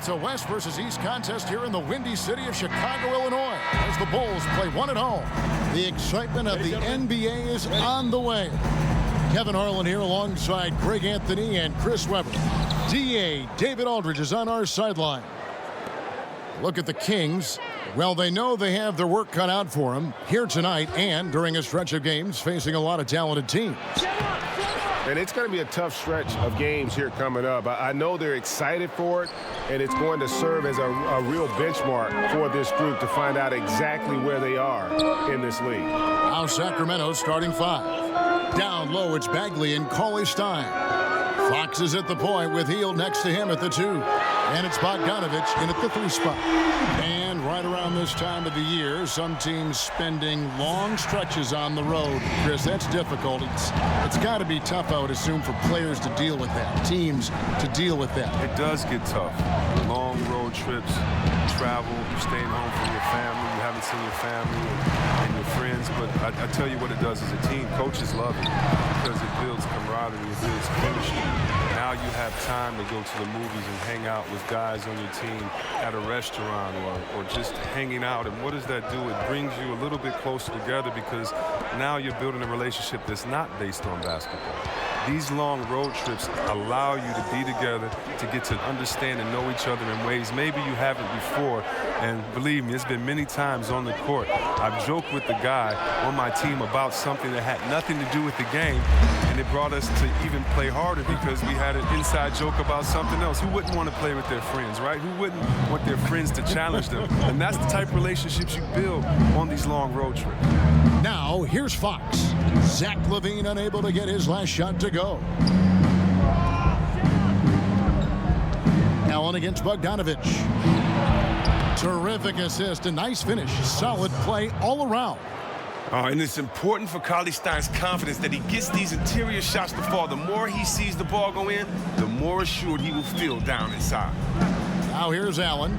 It's a West versus East contest here in the windy city of Chicago, Illinois, as the Bulls play one at home. The excitement of the NBA is on the way. Kevin Harlan here alongside Greg Anthony and Chris Webber. DA David Aldridge is on our sideline. Look at the Kings. Well, they know they have their work cut out for them here tonight and during a stretch of games facing a lot of talented teams. And it's going to be a tough stretch of games here coming up. I know they're excited for it, and it's going to serve as a real benchmark for this group to find out exactly where they are in this league. Now Sacramento starting five. Down low, it's Bagley and Cauley-Stein. Fox is at the point with Hield next to him at the 2. And it's Bogdanovich in at the 3 spot. And right around this time of the year, some teams spending long stretches on the road. Chris, that's difficult. It's got to be tough, I would assume, for players to deal with that, teams to deal with that. It does get tough. Long road trips, travel, you're staying home from your family, you haven't seen your family and your friends. But I tell you what it does as a team. Coaches love it because it builds camaraderie, it builds chemistry. Now you have time to go to the movies and hang out with guys on your team at a restaurant or just hanging out. And what does that do? It brings you a little bit closer together because now you're building a relationship that's not based on basketball. These long road trips allow you to be together, to get to understand and know each other in ways maybe you haven't before. And believe me, it's been many times on the court. I've joked with the guy on my team about something that had nothing to do with the game, and it brought us to even play harder because we had an inside joke about something else. Who wouldn't want to play with their friends, right? Who wouldn't want their friends to challenge them? And that's the type of relationships you build on these long road trips. Now, here's Fox. Zach LaVine unable to get his last shot to go. Allen against Bogdanovich. Terrific assist, a nice finish. Solid play all around. And it's important for Cauley-Stein's confidence that he gets these interior shots to fall. The more he sees the ball go in, the more assured he will feel down inside. Now here's Allen.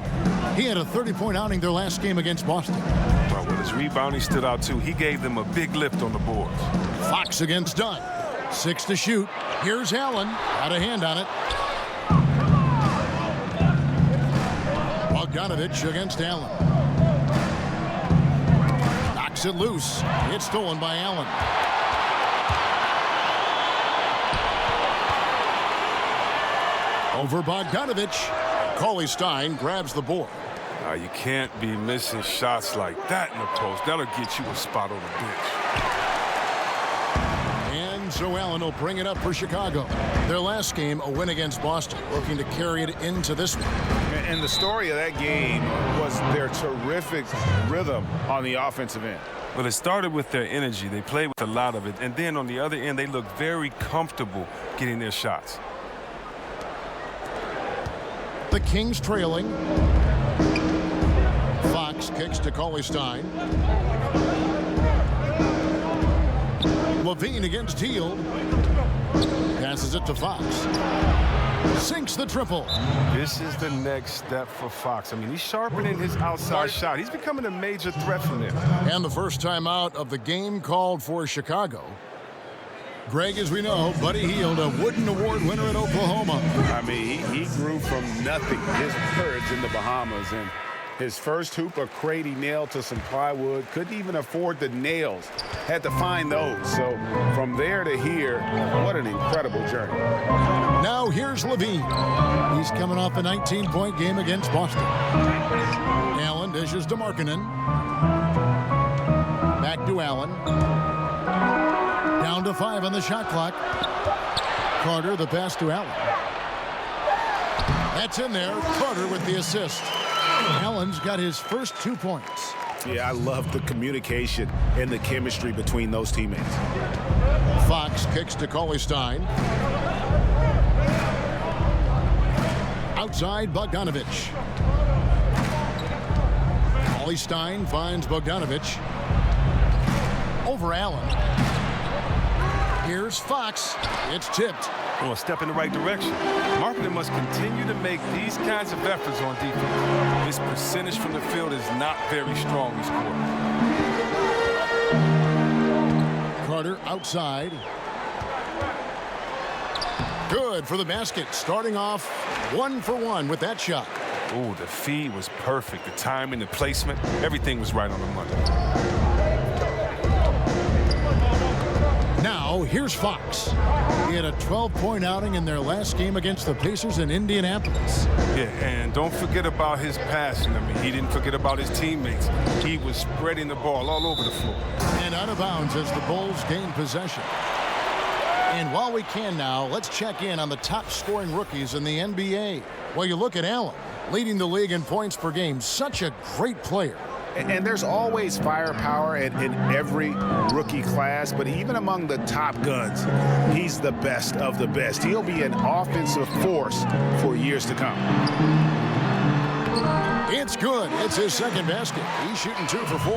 He had a 30-point outing their last game against Boston. Well, his rebounding stood out, too. He gave them a big lift on the boards. Fox against Dunn. 6 to shoot. Here's Allen. Got a hand on it. Bogdanovich against Allen. Knocks it loose. It's stolen by Allen. Over Bogdanovich. Cauley-Stein grabs the board. You can't be missing shots like that in the post. That'll get you a spot on the bench. And so Allen will bring it up for Chicago. Their last game, a win against Boston, looking to carry it into this one. And the story of that game was their terrific rhythm on the offensive end. Well, it started with their energy. They played with a lot of it. And then on the other end, they looked very comfortable getting their shots. The Kings trailing. Fox kicks to Cauley-Stein. LaVine against Hield. Passes it to Fox. Sinks the triple. This is the next step for Fox. I mean, he's sharpening his outside shot. He's becoming a major threat from there. And the first time out of the game called for Chicago. Greg, as we know, Buddy Hield, a Wooden Award winner in Oklahoma. I mean, he grew from nothing, his courage in the Bahamas. And his first hoop, a crate he nailed to some plywood. Couldn't even afford the nails. Had to find those. So from there to here, what an incredible journey. Now here's LaVine. He's coming off a 19-point game against Boston. Allen dishes to Markkanen. Back to Allen. Down to 5 on the shot clock. Carter, the pass to Allen. That's in there. Carter with the assist. Allen's got his first 2 points. Yeah, I love the communication and the chemistry between those teammates. Fox kicks to Cauley-Stein. Outside, Bogdanovich. Cauley-Stein finds Bogdanovich. Over Allen. Here's Fox. It's tipped. Well, a step in the right direction. Markkanen must continue to make these kinds of efforts on defense. His percentage from the field is not very strong this quarter. Carter outside. Good for the basket. Starting off 1 for 1 with that shot. Oh, the feed was perfect. The timing, the placement, everything was right on the money. Now, here's Fox. He had a 12-point outing in their last game against the Pacers in Indianapolis. Yeah, and don't forget about his passing. I mean, he didn't forget about his teammates. He was spreading the ball all over the floor. And out of bounds as the Bulls gain possession. And while we can now, let's check in on the top scoring rookies in the NBA. Well, you look at Allen, leading the league in points per game. Such a great player. And there's always firepower in every rookie class, but even among the top guns, he's the best of the best. He'll be an offensive force for years to come. It's good. It's his second basket. He's shooting 2 for 4.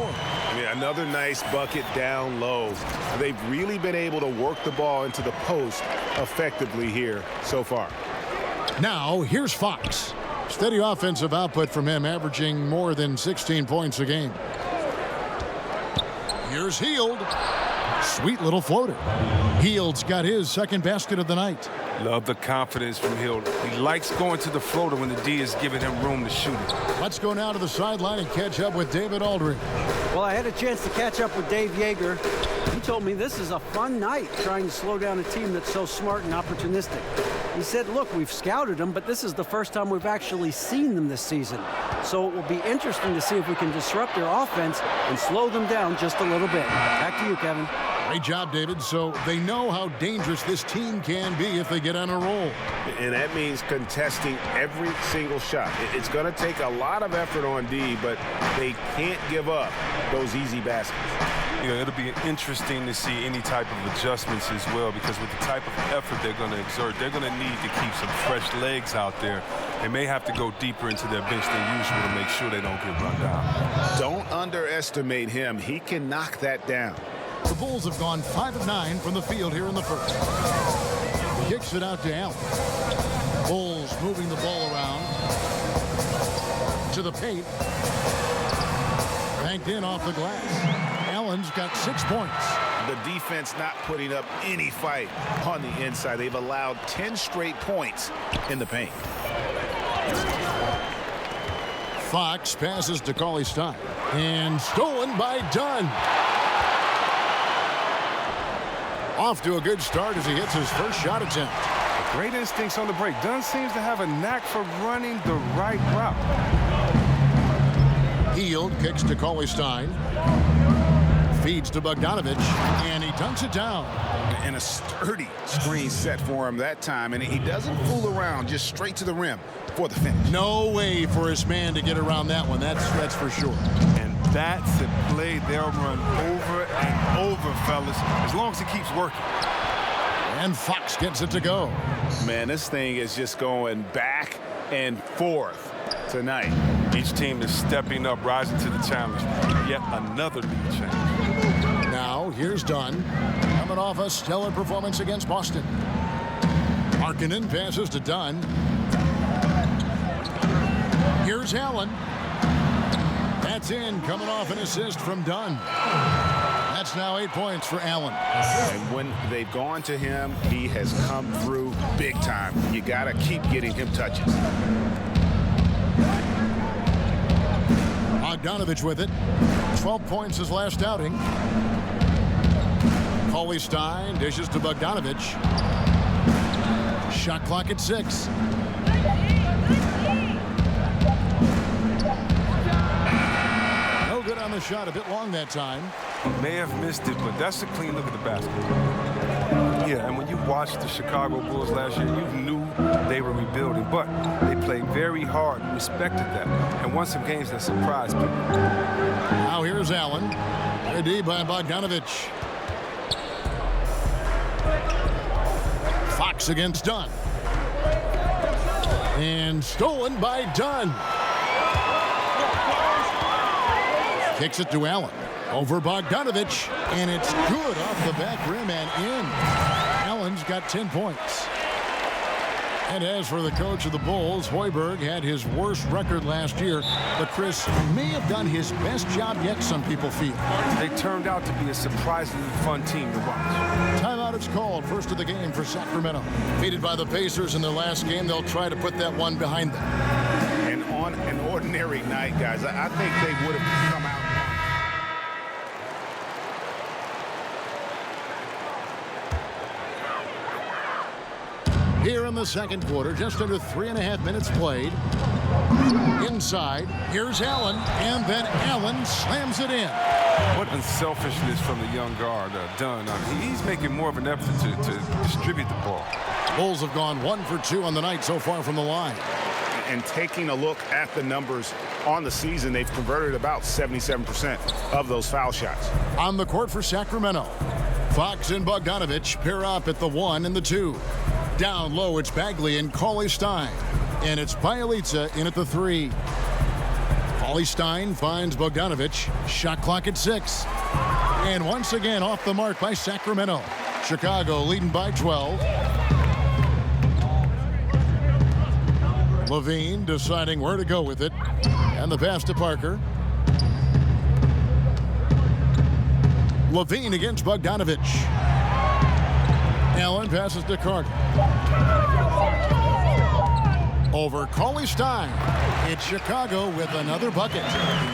Yeah, another nice bucket down low. They've really been able to work the ball into the post effectively here so far. Now, here's Fox. Steady offensive output from him, averaging more than 16 points a game. Here's Hield. Sweet little floater. Hield's got his second basket of the night. Love the confidence from Hill. He likes going to the floater when the D is giving him room to shoot it. Let's go now to the sideline and catch up with David Aldridge. Well, I had a chance to catch up with Dave Yeager. He told me this is a fun night trying to slow down a team that's so smart and opportunistic. He said, look, we've scouted them, but this is the first time we've actually seen them this season. So it will be interesting to see if we can disrupt their offense and slow them down just a little bit. Back to you, Kevin. Great job, David. So they know how dangerous this team can be if they get on a roll. And that means contesting every single shot. It's going to take a lot of effort on D, but they can't give up those easy baskets. Yeah, it'll be interesting to see any type of adjustments as well, because with the type of effort they're going to exert, they're going to need to keep some fresh legs out there. They may have to go deeper into their bench than usual to make sure they don't get run down. Don't underestimate him. He can knock that down. The Bulls have gone 5 of 9 from the field here in the first. Kicks it out to Allen. Bulls moving the ball around to the paint. Banked in off the glass. Allen's got 6 points. The defense not putting up any fight on the inside. They've allowed 10 straight points in the paint. Fox passes to Cauley-Stein. And stolen by Dunn. Off to a good start as he hits his first shot attempt. Great instincts on the break. Dunn seems to have a knack for running the right route. Hield kicks to Cauley-Stein. Feeds to Bogdanovich, and he dunks it down. And a sturdy screen set for him that time, and he doesn't fool around, just straight to the rim for the finish. No way for his man to get around that one. That's for sure. And that's a play they'll run over and over, fellas, as long as he keeps working. And Fox gets it to go. Man, this thing is just going back and forth tonight. Each team is stepping up, rising to the challenge. Yet another lead change. Now, here's Dunn. Coming off a stellar performance against Boston. Markkanen passes to Dunn. Here's Allen. That's in, coming off an assist from Dunn. That's now 8 points for Allen. And when they've gone to him, he has come through big time. You got to keep getting him touches. Bogdanovich with it. 12 points his last outing. Cauley-Stein dishes to Bogdanovich. Shot clock at 6. No good on the shot. A bit long that time. He may have missed it, but that's a clean look at the basket. Yeah, and when you watched the Chicago Bulls last year, you knew they were rebuilding, but they played very hard, respected that, and won some games that surprised people. Now here's Allen. Good by Bogdanovich. Fox against Dunn. And stolen by Dunn. Kicks it to Allen. Over Bogdanovich. And it's good off the back rim and in. Allen's got 10 points. And as for the coach of the Bulls, Hoiberg had his worst record last year. But Chris may have done his best job yet, some people feel. They turned out to be a surprisingly fun team to watch. Timeout is called. First of the game for Sacramento. Defeated by the Pacers in their last game, they'll try to put that one behind them. And on ordinary night, guys. I think they would have come out. Here in the second quarter, just under 3.5 minutes played. Inside, here's Allen, and then Allen slams it in. What unselfishness from the young guard done. He's making more of an effort to distribute the ball. Bulls have gone 1 for 2 on the night so far from the line. And taking a look at the numbers on the season, they've converted about 77% of those foul shots. On the court for Sacramento, Fox and Bogdanovich pair up at the 1 and the 2. Down low, it's Bagley and Cauley-Stein. And it's Bielitsa in at the 3. Cauley-Stein finds Bogdanovich. Shot clock at 6. And once again off the mark by Sacramento. Chicago leading by 12. Levine deciding where to go with it. And the pass to Parker. Levine against Bogdanovich. Allen passes to Carter. Over Cauley-Stein. It's Chicago with another bucket.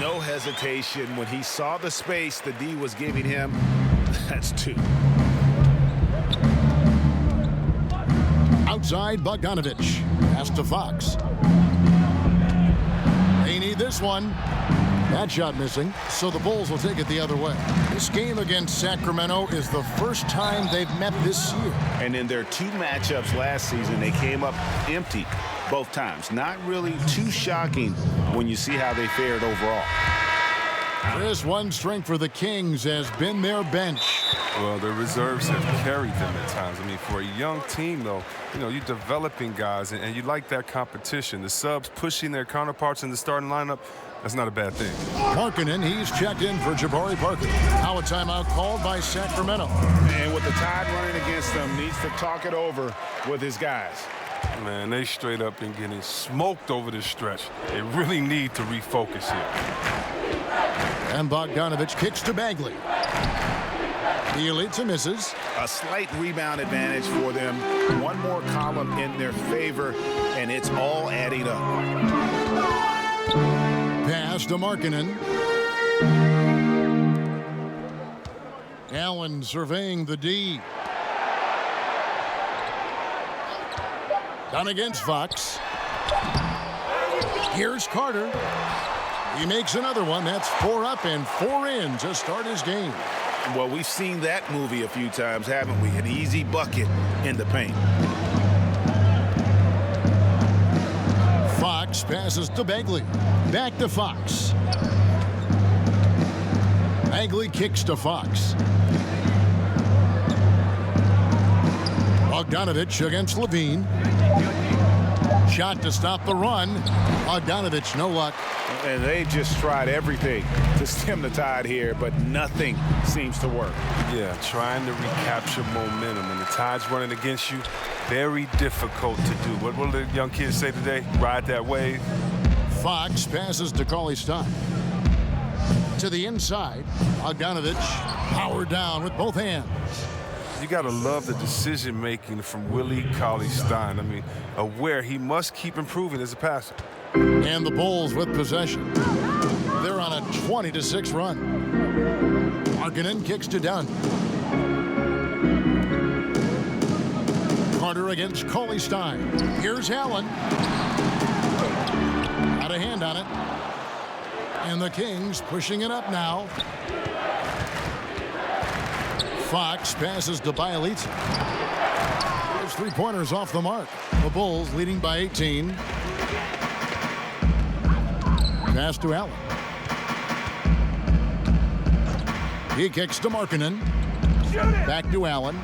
No hesitation when he saw the space the D was giving him. That's 2. Outside, Bogdanovich. Pass to Fox. They need this one. That shot missing, so the Bulls will take it the other way. This game against Sacramento is the first time they've met this year. And in their 2 matchups last season, they came up empty both times. Not really too shocking when you see how they fared overall. This one strength for the Kings has been their bench. Well, the reserves have carried them at times. I mean, for a young team, though, you're developing guys, and you like that competition. The subs pushing their counterparts in the starting lineup, that's not a bad thing. Markkanen, he's checked in for Jabari Parker. Now a timeout called by Sacramento. And with the Tide running against them, needs to talk it over with his guys. Man, they straight up been getting smoked over this stretch. They really need to refocus here. And Bogdanovich kicks to Bagley. Bielitsa misses. A slight rebound advantage for them. One more column in their favor, and it's all adding up. Pass to Markkanen. Allen surveying the D. Done against Fox. Here's Carter. He makes another one. That's 4 up and 4 in to start his game. Well, we've seen that movie a few times, haven't we? An easy bucket in the paint. Fox passes to Bagley. Back to Fox. Bagley kicks to Fox. Bogdanovich against Levine. Shot to stop the run. Bogdanovich, no luck. And they've just tried everything to stem the tide here, but nothing seems to work. Yeah, trying to recapture momentum. When the tide's running against you, very difficult to do. What will the young kids say today? Ride that wave. Fox passes to Cauley-Stein. To the inside, Bogdanovich powered down with both hands. You got to love the decision-making from Willie Cauley-Stein. I mean, aware he must keep improving as a passer. And the Bulls with possession. They're on a 20-6 run. Markkanen kicks to Dunn. Carter against Cauley-Stein. Here's Allen. Got a hand on it. And the Kings pushing it up now. Fox passes to Bielitsa. Those 3-pointers off the mark. The Bulls leading by 18. Pass to Allen. He kicks to Markkanen. Back to Allen.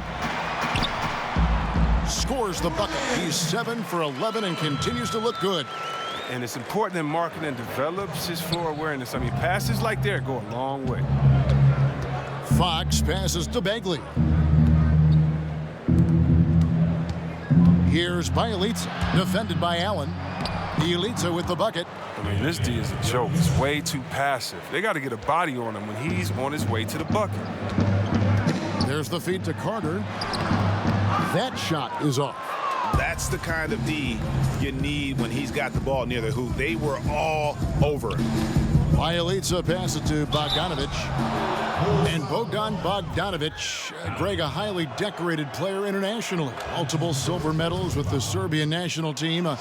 Scores the bucket. He's 7 for 11 and continues to look good. And it's important that Markkanen develops his floor awareness. I mean, passes like that go a long way. Fox passes to Bagley. Here's Bielitsa, defended by Allen. Bielitsa with the bucket. I mean, this D is a joke. It's way too passive. They got to get a body on him when he's on his way to the bucket. There's the feed to Carter. That shot is off. That's That's the kind of D you need when he's got the ball near the hoop. They were all over him. Bjelica passes to Bogdanovic. And Bogdan Bogdanovic, Greg, a highly decorated player internationally. Multiple silver medals with the Serbian national team, a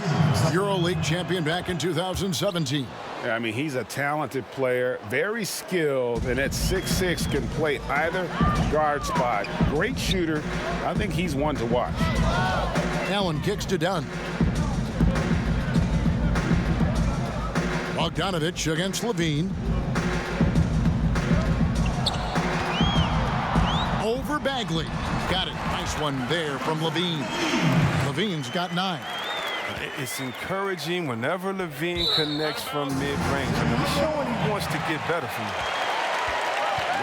EuroLeague champion back in 2017. Yeah, I mean, he's a talented player, very skilled, and at 6'6" can play either guard spot. Great shooter. I think he's one to watch. Allen kicks to Dunn. Bogdanovic against Levine. Over Bagley. Got it. Nice one there from Levine. Levine's got 9. It's encouraging whenever Levine connects from mid-range. I mean, he's showing he wants to get better from it.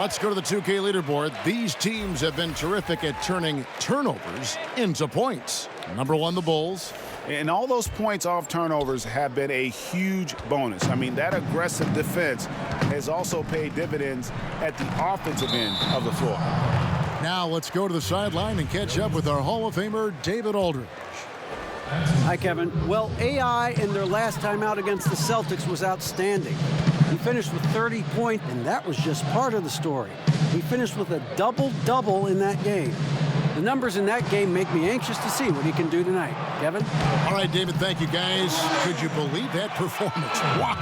Let's go to the 2K leaderboard. These teams have been terrific at turning turnovers into points. Number 1, the Bulls. And all those points off turnovers have been a huge bonus. I mean, that aggressive defense has also paid dividends at the offensive end of the floor. Now let's go to the sideline and catch up with our Hall of Famer, David Aldridge. Hi, Kevin. Well, AI in their last time out against the Celtics was outstanding. He finished with 30 points, and that was just part of the story. He finished with a double-double in that game. The numbers in that game make me anxious to see what he can do tonight. Kevin? All right, David, thank you, guys. Could you believe that performance? Wow.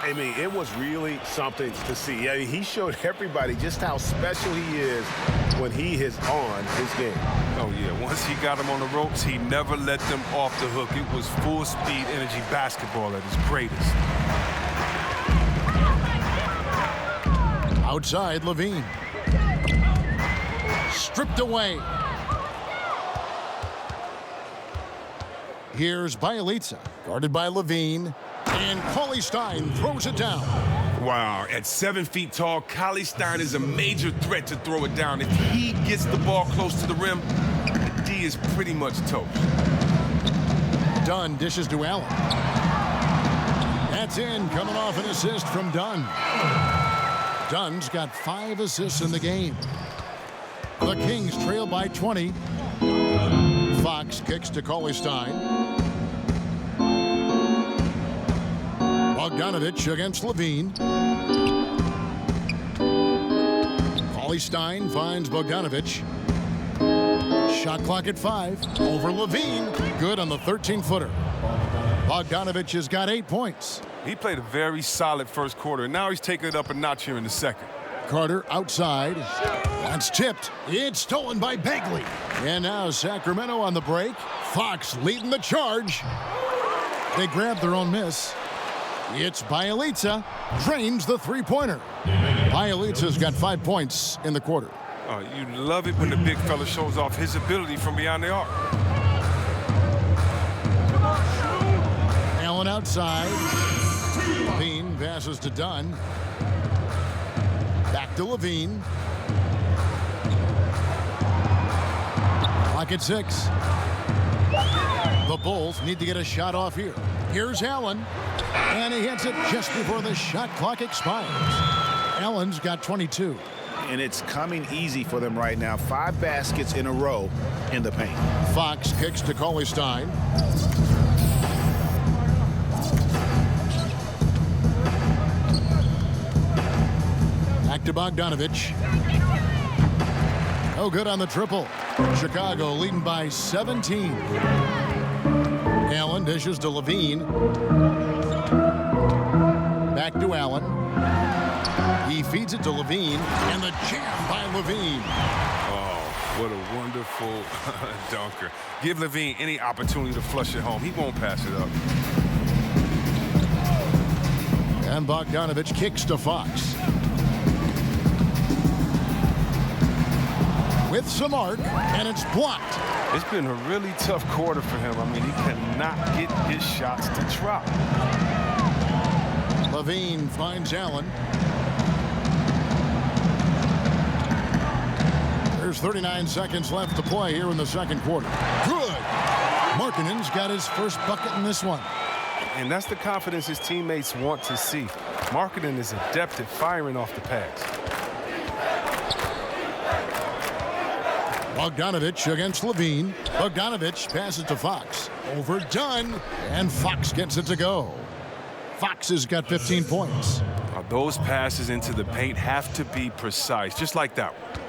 I mean, it was really something to see. I mean, he showed everybody just how special he is when he is on his game. Oh, yeah. Once he got him on the ropes, he never let them off the hook. It was full-speed energy basketball at his greatest. Outside, Levine. Stripped away. Here's Bjelica, guarded by Levine. And Cauley Stein throws it down. Wow, at 7 feet tall, Cauley Stein is a major threat to throw it down. If he gets the ball close to the rim, the D is pretty much toast. Dunn dishes to Allen. That's in, coming off an assist from Dunn. Dunn's got 5 assists in the game. The Kings trail by 20. Fox kicks to Cauley Stein. Bogdanovic against Levine. Cauley Stein finds Bogdanovic. Shot clock at 5. Over Levine. Good on the 13-footer. Bogdanovic has got 8 points. He played a very solid first quarter, and now he's taking it up a notch here in the second. Carter outside. That's tipped. It's stolen by Bagley. And now Sacramento on the break. Fox leading the charge. They grab their own miss. It's Bjelica. Drains the three-pointer. Bjelica's got 5 points in the quarter. You love it when the big fella shows off his ability from beyond the arc. Allen outside. Levine passes to Dunn. Back to Levine. Clock at 6. The Bulls need to get a shot off here. Here's Allen. And he hits it just before the shot clock expires. Allen's got 22. And it's coming easy for them right now. 5 baskets in a row in the paint. Fox kicks to Cauley Stein. Back to Bogdanovic. Oh, good on the triple. Chicago leading by 17. Allen dishes to Levine. Back to Allen. He feeds it to Levine, and the jam by Levine. Oh, what a wonderful dunker. Give Levine any opportunity to flush it home. He won't pass it up. And Bogdanovic kicks to Fox. With some arc, and it's blocked. It's been a really tough quarter for him. I mean, he cannot get his shots to drop. Levine finds Allen. There's 39 seconds left to play here in the second quarter. Good. Markkanen's got his first bucket in this one. And that's the confidence his teammates want to see. Markkanen is adept at firing off the pass. Bogdanovich against Levine. Bogdanovich passes to Fox. Overdone, and Fox gets it to go. Fox has got 15 points. Those passes into the paint have to be precise, just like that one.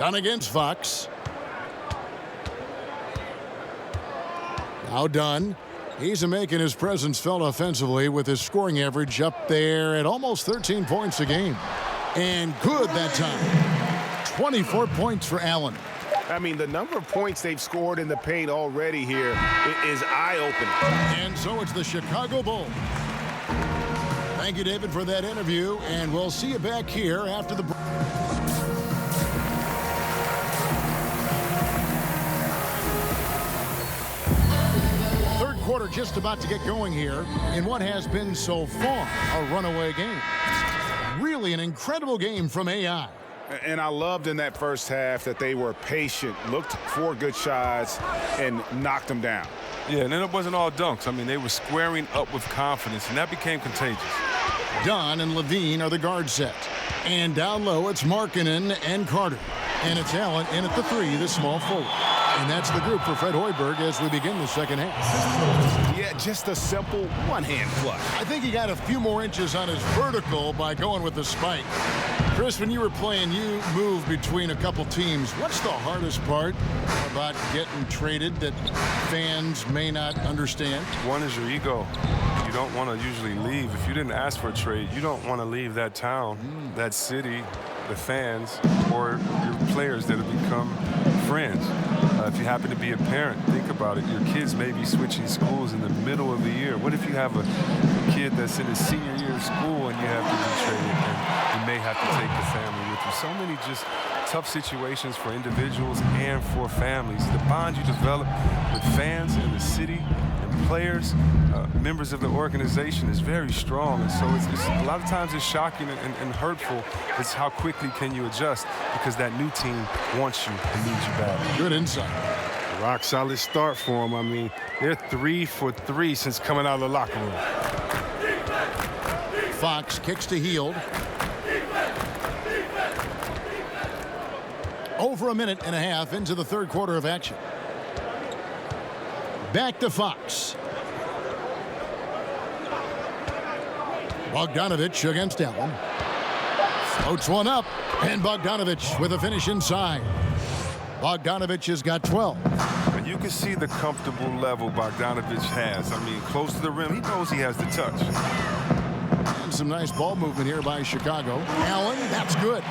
Done against Fox. Now Dunn. He's making his presence felt offensively with his scoring average up there at almost 13 points a game. And good that time. 24 points for Allen. I mean, the number of points they've scored in the paint already here is eye-opening. And so it's the Chicago Bulls. Thank you, David, for that interview, and we'll see you back here after the break. Third quarter just about to get going here in what has been so far a runaway game. Really an incredible game from AI. And I loved in that first half that they were patient, looked for good shots, and knocked them down. Yeah, and then it wasn't all dunks. I mean, they were squaring up with confidence, and that became contagious. Dunn and Levine are the guard set. And down low, it's Markkanen and Carter. And it's Allen in at the three, the small forward. And that's the group for Fred Hoiberg as we begin the second half. Yeah, just a simple one-hand flush. I think he got a few more inches on his vertical by going with the spike. Chris, when you were playing, you moved between a couple teams. What's the hardest part about getting traded that fans may not understand? One is your ego. You don't want to usually leave. If you didn't ask for a trade, you don't want to leave that town, that city, the fans, or your players that have become friends. If you happen to be a parent, think about it. Your kids may be switching schools in the middle of the year. What if you have a kid that's in his senior year of school and you have to be traded, and you may have to take the family with you? So many just tough situations for individuals and for families. The bond you develop with fans in the city and players, members of the organization is very strong. And so it's a lot of times it's shocking and hurtful. It's how quickly can you adjust, because that new team wants you and needs you back. Good insight. Rock solid start for them. I mean, they're 3 for 3 since coming out of the locker room. Fox kicks to Hield. Over a minute and a half into the third quarter of action. Back to Fox. Bogdanovich against Allen. Floats one up, and Bogdanovich with a finish inside. Bogdanovich has got 12. And you can see the comfortable level Bogdanovich has. I mean, close to the rim, he knows he has the touch. And some nice ball movement here by Chicago. Allen, that's good.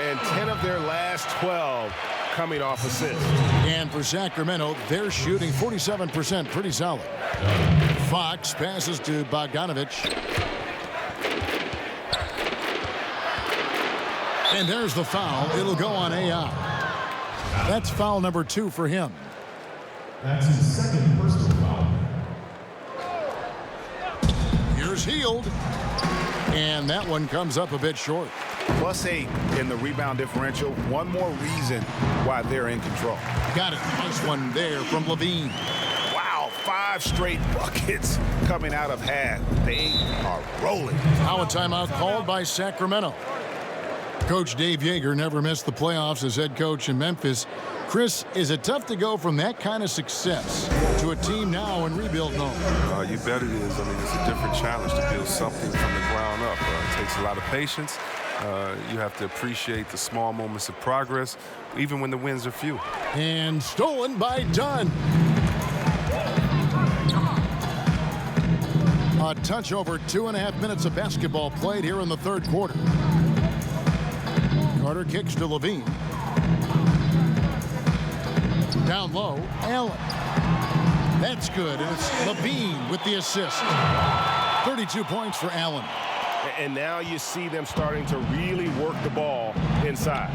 And 10 of their last 12 coming off assists. And for Sacramento, they're shooting 47%, pretty solid. Fox passes to Bogdanovich. And there's the foul. It'll go on AI. That's foul number 2 for him. That's his second personal foul. Here's Hield. And that one comes up a bit short. +8 in the rebound differential. One more reason why they're in control. Got it. Nice one there from Levine. Wow, 5 straight buckets coming out of half. They are rolling. Now a timeout called by Sacramento. Coach Dave Yeager never missed the playoffs as head coach in Memphis. Chris, is it tough to go from that kind of success to a team now in rebuild mode? You bet it is. I mean, it's a different challenge to build something from the ground up. It takes a lot of patience. You have to appreciate the small moments of progress, even when the wins are few. And stolen by Dunn. A touch over 2.5 minutes of basketball played here in the third quarter. Carter kicks to Levine. Down low, Allen. That's good, and it's Levine with the assist. 32 points for Allen. And now you see them starting to really work the ball inside.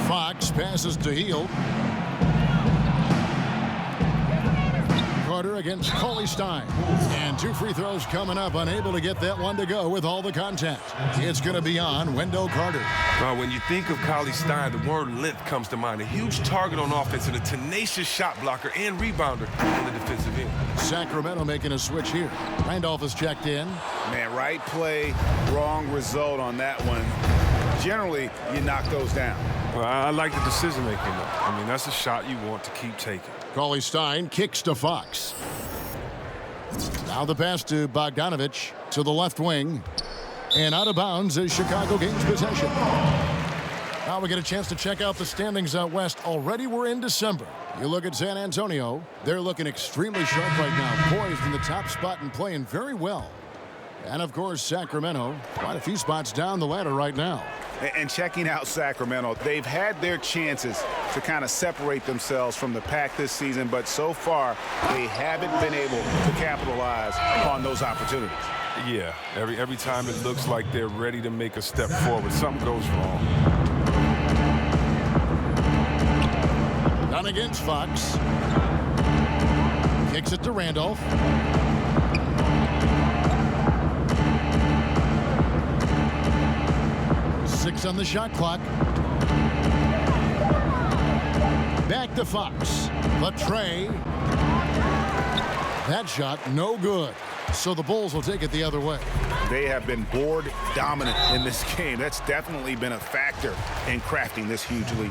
Fox passes to Hield. Carter against Cauley Stein. And 2 free throws coming up, unable to get that one to go with all the contact. It's going to be on Wendell Carter. When you think of Cauley Stein, the word length comes to mind. A huge target on offense and a tenacious shot blocker and rebounder in the defensive end. Sacramento making a switch here. Randolph is checked in. Man, right play, wrong result on that one. generally you knock those down. Well, I like the decision-making, though. I mean, that's a shot you want to keep taking. Cauley-Stein kicks to Fox. Now the pass to Bogdanovich to the left wing. And out of bounds as Chicago gains possession. Now we get a chance to check out the standings out west. Already we're in December. You look at San Antonio. They're looking extremely sharp right now. Poised in the top spot and playing very well. And, of course, Sacramento, quite a few spots down the ladder right now. And checking out Sacramento, they've had their chances to kind of separate themselves from the pack this season, but so far they haven't been able to capitalize on those opportunities. Yeah, every time it looks like they're ready to make a step forward, something goes wrong. Done against Fox. Kicks it to Randolph. Six on the shot clock. Back to Fox. Latre. That shot no good. So the Bulls will take it the other way. They have been board dominant in this game. That's definitely been a factor in crafting this huge lead.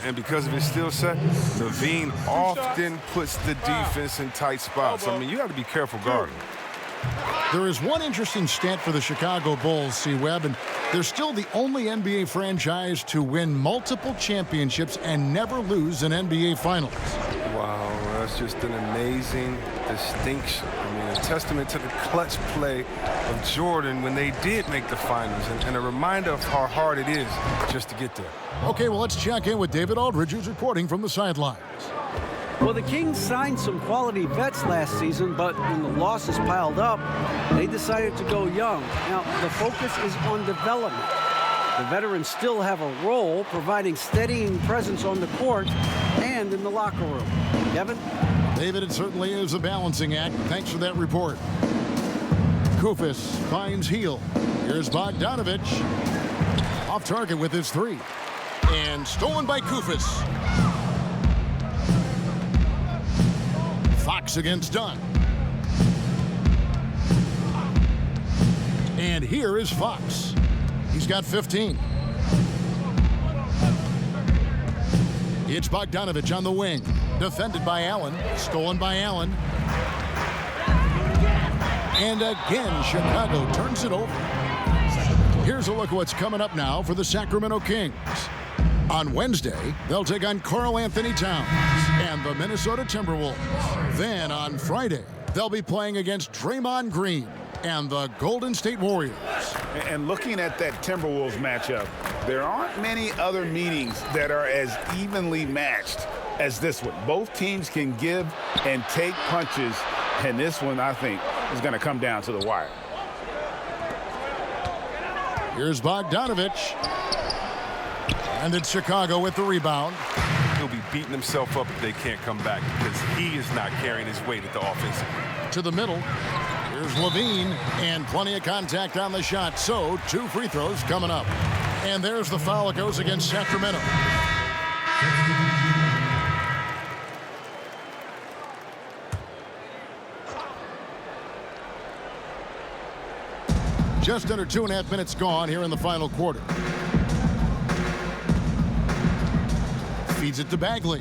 And because of his skill set, Levine often puts the defense in tight spots. I mean, you got to be careful guarding. There is one interesting stat for the Chicago Bulls, C-Webb, and they're still the only NBA franchise to win multiple championships and never lose an NBA Finals. Wow, that's just an amazing distinction. I mean, a testament to the clutch play of Jordan when they did make the finals, and a reminder of how hard it is just to get there. Okay, well, let's check in with David Aldridge, who's reporting from the sidelines. Well, the Kings signed some quality vets last season, but when the losses piled up, they decided to go young. Now, the focus is on development. The veterans still have a role, providing steadying presence on the court and in the locker room. Kevin? David, it certainly is a balancing act. Thanks for that report. Kufis finds Heel. Here's Bogdanovich. Off target with his three. And stolen by Kufis. Fox against Dunn. And here is Fox. He's got 15. It's Bogdanovich on the wing. Defended by Allen. Stolen by Allen. And again, Chicago turns it over. Here's a look at what's coming up now for the Sacramento Kings. On Wednesday, they'll take on Karl Anthony Towns and the Minnesota Timberwolves. Then on Friday, they'll be playing against Draymond Green and the Golden State Warriors. And looking at that Timberwolves matchup, there aren't many other meetings that are as evenly matched as this one. Both teams can give and take punches, and this one, I think, is going to come down to the wire. Here's Bogdanovich. And it's Chicago with the rebound. He'll be beating himself up if they can't come back because he is not carrying his weight at the offensive end. To the middle. Here's Levine, and plenty of contact on the shot. So, 2 free throws coming up. And there's the foul that goes against Sacramento. Just under 2.5 minutes gone here in the final quarter. Feeds it to Bagley.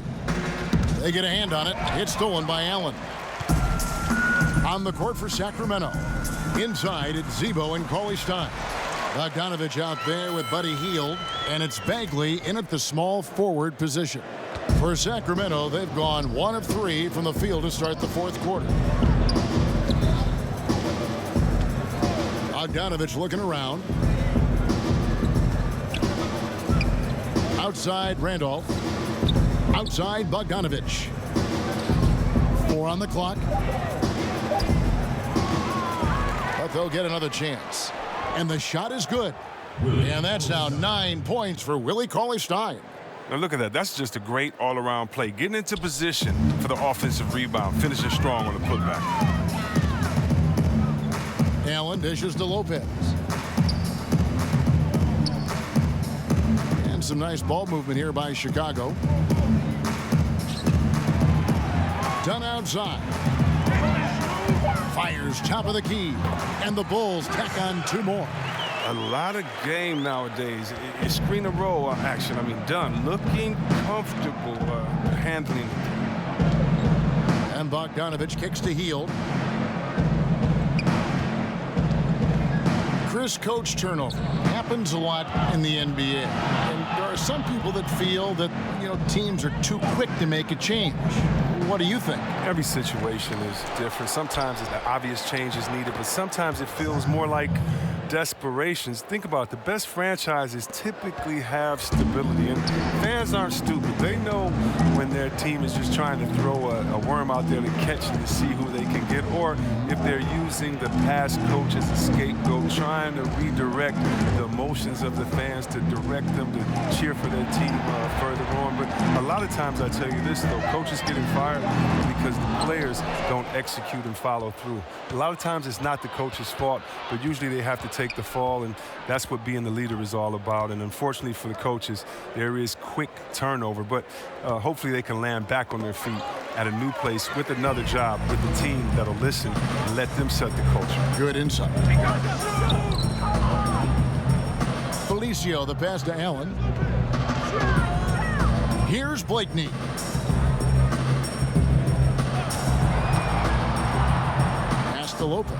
They get a hand on it. It's stolen by Allen. On the court for Sacramento. Inside, it's Zebo and Cauley-Stein. Bogdanovich out there with Buddy Hield. And it's Bagley in at the small forward position. For Sacramento, they've gone 1 of 3 from the field to start the fourth quarter. Bogdanovich looking around. Outside, Randolph. Outside, Bogdanovich. 4 on the clock. But they'll get another chance. And the shot is good. And that's now 9 points for Willie Cauley-Stein. Now look at that. That's just a great all-around play. Getting into position for the offensive rebound. Finishing strong on the putback. Allen dishes to Lopez. And some nice ball movement here by Chicago. Done outside. Fires top of the key. And the Bulls tack on 2 more. a lot of game nowadays. It's screen and roll action. I mean, done. Looking comfortable handling. And Bogdanovich kicks to Hield. Chris, coach turnover happens a lot in the NBA. And there are some people that feel that, teams are too quick to make a change. What do you think? Every situation is different. Sometimes an obvious change is needed, but sometimes it feels more like desperations. Think about it. The best franchises typically have stability, and fans aren't stupid. They know when their team is just trying to throw a worm out there to catch and to see who they can get, or if they're using the past coach as a scapegoat, trying to redirect the emotions of the fans to direct them to cheer for their team further on. But a lot of times, I tell you this, though, coaches getting fired because the players don't execute and follow through. A lot of times it's not the coach's fault, but usually they have to take the fall, and that's what being the leader is all about. And unfortunately for the coaches, there is quick turnover, but hopefully they can land back on their feet at a new place with another job, with a team that'll listen and let them set the culture. Good insight. Felicio, the pass to Allen. Here's Blakeney. Pass to Lopez.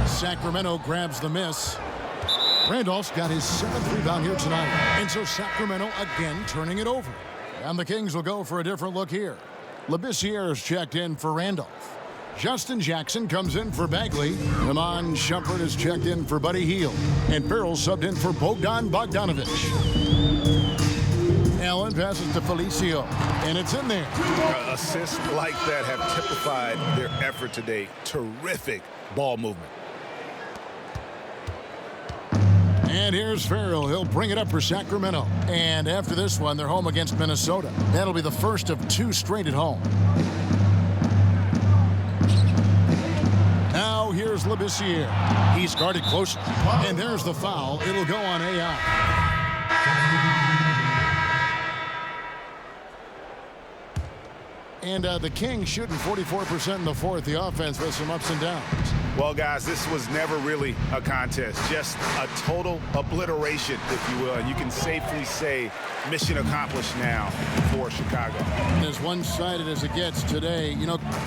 Sacramento grabs the miss. Randolph's got his 7th rebound here tonight. And so Sacramento again turning it over. And the Kings will go for a different look here. Labissiere's checked in for Randolph. Justin Jackson comes in for Bagley. Iman Shumpert is checked in for Buddy Hield. And Farrell subbed in for Bogdanovich. Allen passes to Felicio. And it's in there. Assists like that have typified their effort today. Terrific ball movement. And here's Farrell. He'll bring it up for Sacramento. And after this one, they're home against Minnesota. That'll be the first of 2 straight at home. Now here's Labissiere. He's guarded close. And there's the foul. It'll go on AI. And the Kings shooting 44% in the fourth. The offense with some ups and downs. Well, guys, this was never really a contest. Just a total obliteration, if you will. And you can safely say mission accomplished now for Chicago. And as one-sided as it gets today,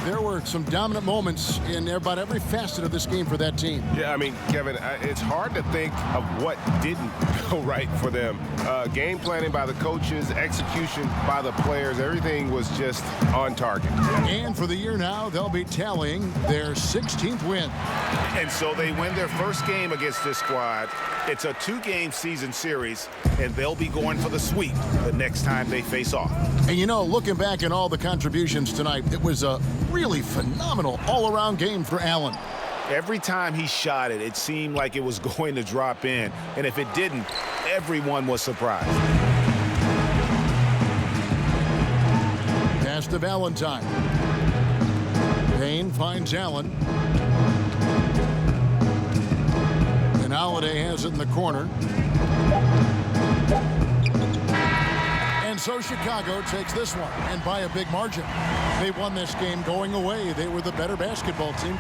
there were some dominant moments in about every facet of this game for that team. Yeah, I mean, Kevin, it's hard to think of what didn't go right for them. Game planning by the coaches, execution by the players, everything was just on target. And for the year now, they'll be tallying their 16th win. And so they win their first game against this squad. It's a 2-game season series, and they'll be going for the sweep the next time they face off. And looking back at all the contributions tonight, it was a really phenomenal all-around game for Allen. Every time he shot it, it seemed like it was going to drop in. And if it didn't, everyone was surprised. Pass to Valentine. Payne finds Allen. And Holiday has it in the corner. And so Chicago takes this one, and by a big margin. They won this game going away. They were the better basketball team.